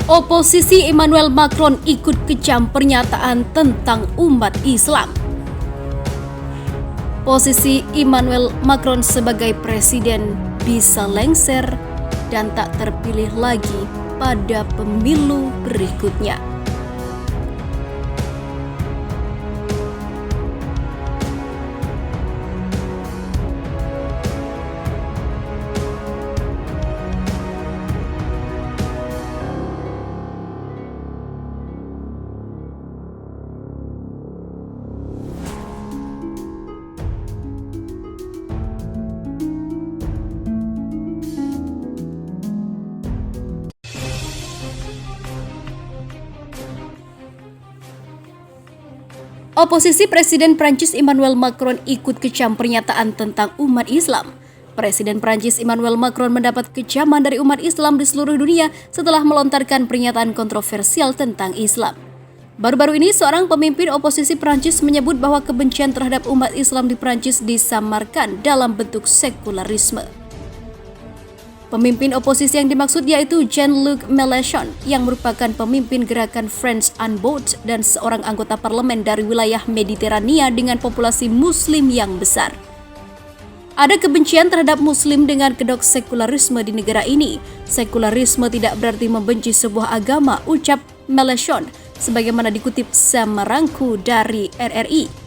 Oposisi Emmanuel Macron ikut kecam pernyataan tentang umat Islam. Posisi Emmanuel Macron sebagai presiden bisa lengser dan tak terpilih lagi pada pemilu berikutnya. Oposisi Presiden Prancis Emmanuel Macron ikut kecam pernyataan tentang umat Islam. Presiden Prancis Emmanuel Macron mendapat kecaman dari umat Islam di seluruh dunia setelah melontarkan pernyataan kontroversial tentang Islam. Baru-baru ini, seorang pemimpin oposisi Prancis menyebut bahwa kebencian terhadap umat Islam di Prancis disamarkan dalam bentuk sekularisme. Pemimpin oposisi yang dimaksud yaitu Jean-Luc Mélenchon yang merupakan pemimpin gerakan Friends on Board dan seorang anggota parlemen dari wilayah Mediterania dengan populasi muslim yang besar. Ada kebencian terhadap muslim dengan kedok sekularisme di negara ini. Sekularisme tidak berarti membenci sebuah agama, ucap Mélenchon, sebagaimana dikutip Samarangku dari RRI.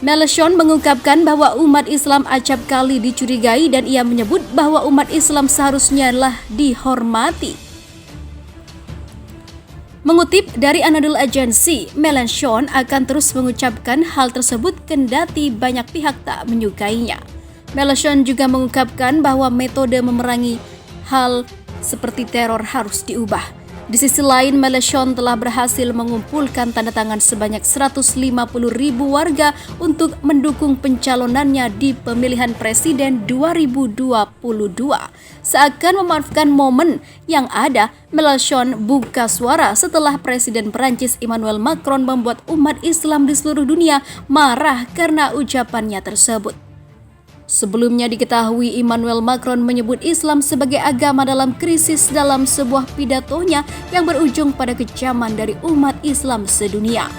Mélenchon mengungkapkan bahwa umat Islam acap kali dicurigai dan ia menyebut bahwa umat Islam seharusnya lah dihormati. Mengutip dari Anadolu Agency, Mélenchon akan terus mengucapkan hal tersebut kendati banyak pihak tak menyukainya. Mélenchon juga mengungkapkan bahwa metode memerangi hal seperti teror harus diubah. Di sisi lain, Mélenchon telah berhasil mengumpulkan tanda tangan sebanyak 150.000 warga untuk mendukung pencalonannya di pemilihan presiden 2022. Seakan memanfaatkan momen yang ada, Mélenchon buka suara setelah Presiden Perancis Emmanuel Macron membuat umat Islam di seluruh dunia marah karena ucapannya tersebut. Sebelumnya diketahui Emmanuel Macron menyebut Islam sebagai agama dalam krisis dalam sebuah pidatonya yang berujung pada kecaman dari umat Islam sedunia.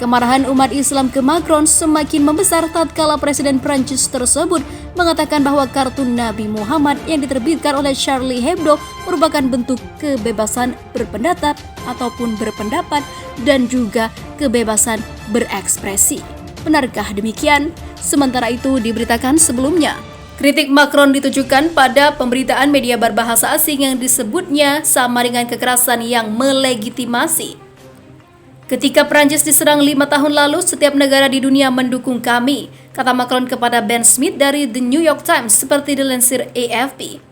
Kemarahan umat Islam ke Macron semakin membesar tatkala Presiden Prancis tersebut mengatakan bahwa kartun Nabi Muhammad yang diterbitkan oleh Charlie Hebdo merupakan bentuk kebebasan berpendapat ataupun berpendapat dan juga kebebasan berekspresi. Benarkah demikian? Sementara itu diberitakan sebelumnya, kritik Macron ditujukan pada pemberitaan media berbahasa asing yang disebutnya sama dengan kekerasan yang melegitimasi. Ketika Prancis diserang 5 tahun lalu, setiap negara di dunia mendukung kami, kata Macron kepada Ben Smith dari The New York Times seperti dilansir AFP.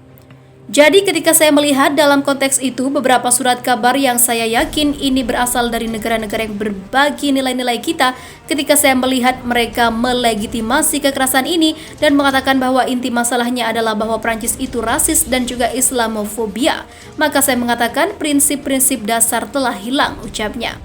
Jadi ketika saya melihat dalam konteks itu beberapa surat kabar yang saya yakin ini berasal dari negara-negara yang berbagi nilai-nilai kita, ketika saya melihat mereka melegitimasi kekerasan ini dan mengatakan bahwa inti masalahnya adalah bahwa Prancis itu rasis dan juga Islamofobia, maka saya mengatakan prinsip-prinsip dasar telah hilang, ucapnya.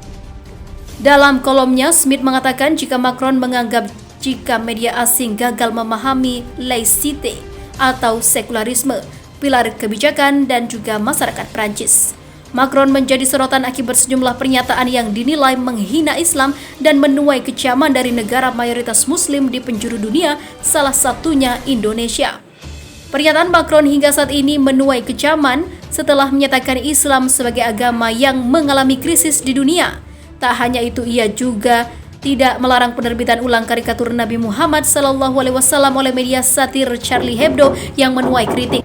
Dalam kolomnya, Smith mengatakan jika Macron menganggap jika media asing gagal memahami laicite atau sekularisme, pilar kebijakan dan juga masyarakat Prancis. Macron menjadi sorotan akibat sejumlah pernyataan yang dinilai menghina Islam dan menuai kecaman dari negara mayoritas muslim di penjuru dunia, salah satunya Indonesia. Pernyataan Macron hingga saat ini menuai kecaman setelah menyatakan Islam sebagai agama yang mengalami krisis di dunia. Tak hanya itu, ia juga tidak melarang penerbitan ulang karikatur Nabi Muhammad SAW oleh media satir Charlie Hebdo yang menuai kritik.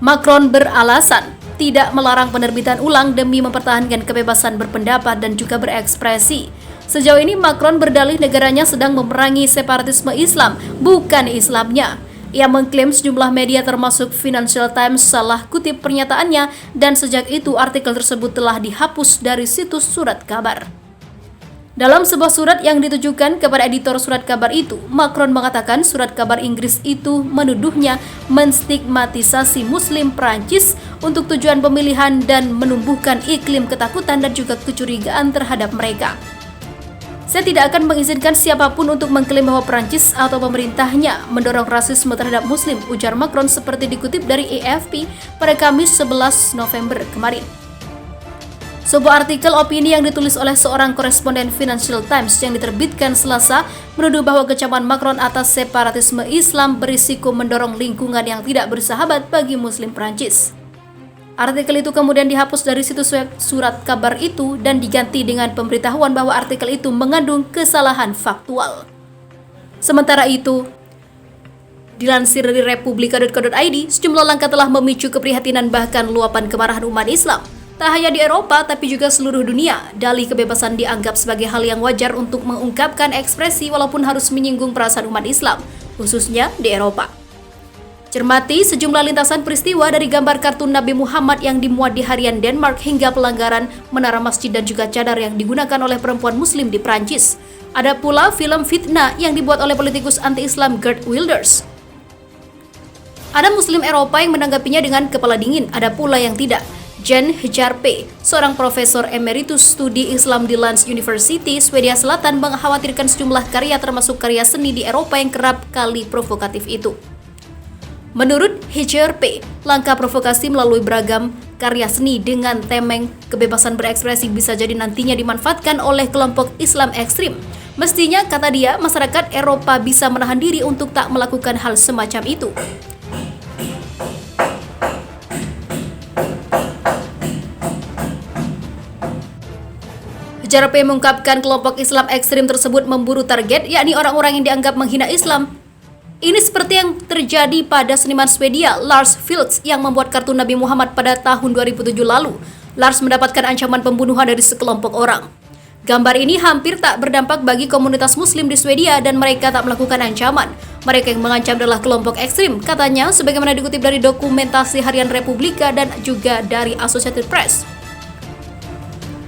Macron beralasan tidak melarang penerbitan ulang demi mempertahankan kebebasan berpendapat dan juga berekspresi. Sejauh ini Macron berdalih negaranya sedang memerangi separatisme Islam, bukan Islamnya. Ia mengklaim sejumlah media termasuk Financial Times salah kutip pernyataannya dan sejak itu artikel tersebut telah dihapus dari situs surat kabar. Dalam sebuah surat yang ditujukan kepada editor surat kabar itu, Macron mengatakan surat kabar Inggris itu menuduhnya menstigmatisasi Muslim Prancis untuk tujuan pemilihan dan menumbuhkan iklim ketakutan dan juga kecurigaan terhadap mereka. Saya tidak akan mengizinkan siapapun untuk mengklaim bahwa Prancis atau pemerintahnya mendorong rasisme terhadap Muslim, ujar Macron seperti dikutip dari AFP pada Kamis 11 November kemarin. Sebuah artikel opini yang ditulis oleh seorang koresponden Financial Times yang diterbitkan Selasa menuduh bahwa kecaman Macron atas separatisme Islam berisiko mendorong lingkungan yang tidak bersahabat bagi Muslim Prancis. Artikel itu kemudian dihapus dari situs web surat kabar itu dan diganti dengan pemberitahuan bahwa artikel itu mengandung kesalahan faktual. Sementara itu, dilansir dari republika.co.id, sejumlah langkah telah memicu keprihatinan bahkan luapan kemarahan umat Islam. Tak hanya di Eropa, tapi juga seluruh dunia. Dalih kebebasan dianggap sebagai hal yang wajar untuk mengungkapkan ekspresi walaupun harus menyinggung perasaan umat Islam, khususnya di Eropa. Cermati sejumlah lintasan peristiwa dari gambar kartun Nabi Muhammad yang dimuat di harian Denmark hingga pelanggaran menara masjid dan juga cadar yang digunakan oleh perempuan muslim di Prancis. Ada pula film fitnah yang dibuat oleh politikus anti-Islam Geert Wilders. Ada muslim Eropa yang menanggapinya dengan kepala dingin, ada pula yang tidak. Jan Hjarpe, seorang profesor emeritus studi Islam di Lunds University, Swedia Selatan, mengkhawatirkan sejumlah karya termasuk karya seni di Eropa yang kerap kali provokatif itu. Menurut Hjarpe, langkah provokasi melalui beragam karya seni dengan temeng kebebasan berekspresi bisa jadi nantinya dimanfaatkan oleh kelompok Islam ekstrim. Mestinya, kata dia, masyarakat Eropa bisa menahan diri untuk tak melakukan hal semacam itu. Hjarpe mengungkapkan kelompok Islam ekstrim tersebut memburu target, yakni orang-orang yang dianggap menghina Islam. Ini seperti yang terjadi pada seniman Swedia Lars Vilks yang membuat kartun Nabi Muhammad pada tahun 2007 lalu. Lars mendapatkan ancaman pembunuhan dari sekelompok orang. Gambar ini hampir tak berdampak bagi komunitas muslim di Swedia dan mereka tak melakukan ancaman. Mereka yang mengancam adalah kelompok ekstrim, katanya, sebagaimana dikutip dari dokumentasi harian Republika dan juga dari Associated Press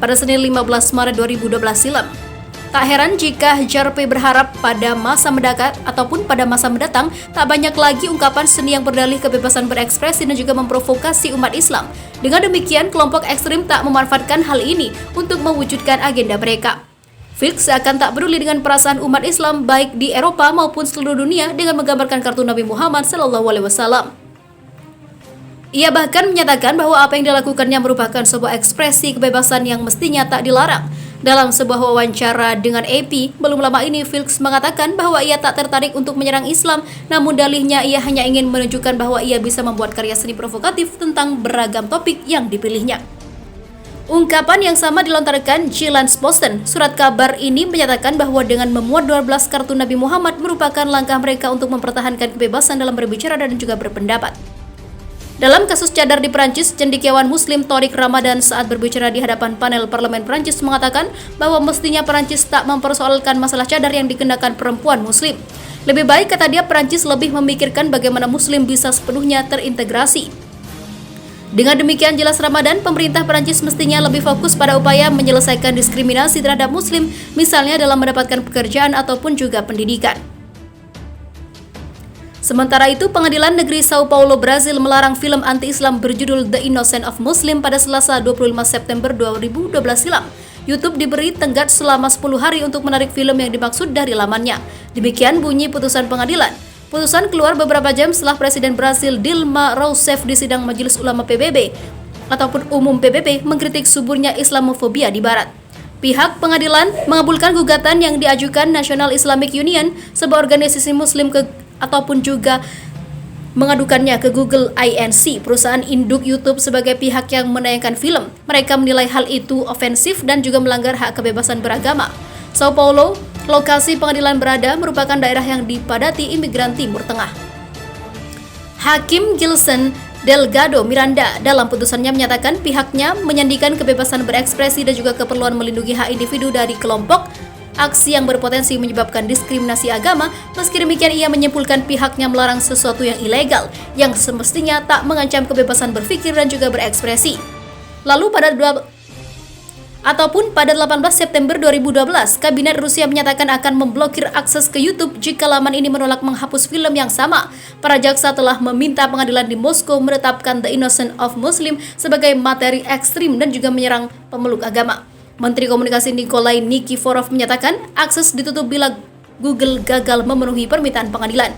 pada Senin 15 Maret 2012 silam. Tak heran jika Hjarpe berharap pada masa mendatang tak banyak lagi ungkapan seni yang berdalih kebebasan berekspresi dan juga memprovokasi umat Islam. Dengan demikian, kelompok ekstrim tak memanfaatkan hal ini untuk mewujudkan agenda mereka. Vilks seakan tak peduli dengan perasaan umat Islam baik di Eropa maupun seluruh dunia dengan menggambarkan kartun Nabi Muhammad SAW. Ia bahkan menyatakan bahwa apa yang dilakukannya merupakan sebuah ekspresi kebebasan yang mestinya tak dilarang. Dalam sebuah wawancara dengan AP, belum lama ini Vilks mengatakan bahwa ia tak tertarik untuk menyerang Islam, namun dalihnya ia hanya ingin menunjukkan bahwa ia bisa membuat karya seni provokatif tentang beragam topik yang dipilihnya. Ungkapan yang sama dilontarkan Jyllands-Posten. Surat kabar ini menyatakan bahwa dengan memuat 12 kartun Nabi Muhammad merupakan langkah mereka untuk mempertahankan kebebasan dalam berbicara dan juga berpendapat. Dalam kasus cadar di Prancis, cendekiawan Muslim Tariq Ramadan saat berbicara di hadapan panel parlemen Prancis mengatakan bahwa mestinya Prancis tak mempersoalkan masalah cadar yang dikenakan perempuan Muslim. Lebih baik, kata dia, Prancis lebih memikirkan bagaimana Muslim bisa sepenuhnya terintegrasi. Dengan demikian, jelas Ramadan, pemerintah Prancis mestinya lebih fokus pada upaya menyelesaikan diskriminasi terhadap Muslim, misalnya dalam mendapatkan pekerjaan ataupun juga pendidikan. Sementara itu, Pengadilan Negeri Sao Paulo, Brazil melarang film anti-Islam berjudul The Innocence of Muslim pada Selasa 25 September 2012 silam. YouTube diberi tenggat selama 10 hari untuk menarik film yang dimaksud dari lamannya. Demikian bunyi putusan pengadilan. Putusan keluar beberapa jam setelah Presiden Brasil Dilma Rousseff di sidang Majelis Ulama PBB ataupun Umum PBB mengkritik suburnya Islamofobia di Barat. Pihak pengadilan mengabulkan gugatan yang diajukan National Islamic Union, sebuah organisasi Muslim ataupun juga mengadukannya ke Google Inc., perusahaan induk YouTube, sebagai pihak yang menayangkan film. Mereka menilai hal itu ofensif dan juga melanggar hak kebebasan beragama. Sao Paulo, lokasi pengadilan berada, merupakan daerah yang dipadati imigran Timur Tengah. Hakim Gilson Delgado Miranda dalam putusannya menyatakan pihaknya menyandikan kebebasan berekspresi dan juga keperluan melindungi hak individu dari kelompok aksi yang berpotensi menyebabkan diskriminasi agama. Meski demikian, ia menyimpulkan pihaknya melarang sesuatu yang ilegal, yang semestinya tak mengancam kebebasan berpikir dan juga berekspresi. Lalu pada 18 September 2012, Kabinet Rusia menyatakan akan memblokir akses ke YouTube jika laman ini menolak menghapus film yang sama. Para jaksa telah meminta pengadilan di Moskow menetapkan The Innocence of Muslim sebagai materi ekstrim dan juga menyerang pemeluk agama. Menteri Komunikasi Nikolai Nikiforov menyatakan akses ditutup bila Google gagal memenuhi permintaan pengadilan.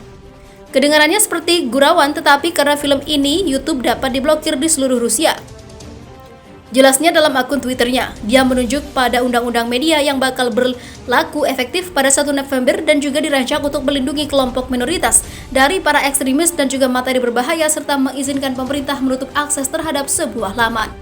Kedengarannya seperti gurauan, tetapi karena film ini, YouTube dapat diblokir di seluruh Rusia. Jelasnya dalam akun Twitternya, dia menunjuk pada undang-undang media yang bakal berlaku efektif pada 1 November dan juga dirancang untuk melindungi kelompok minoritas dari para ekstremis dan juga materi berbahaya serta mengizinkan pemerintah menutup akses terhadap sebuah laman.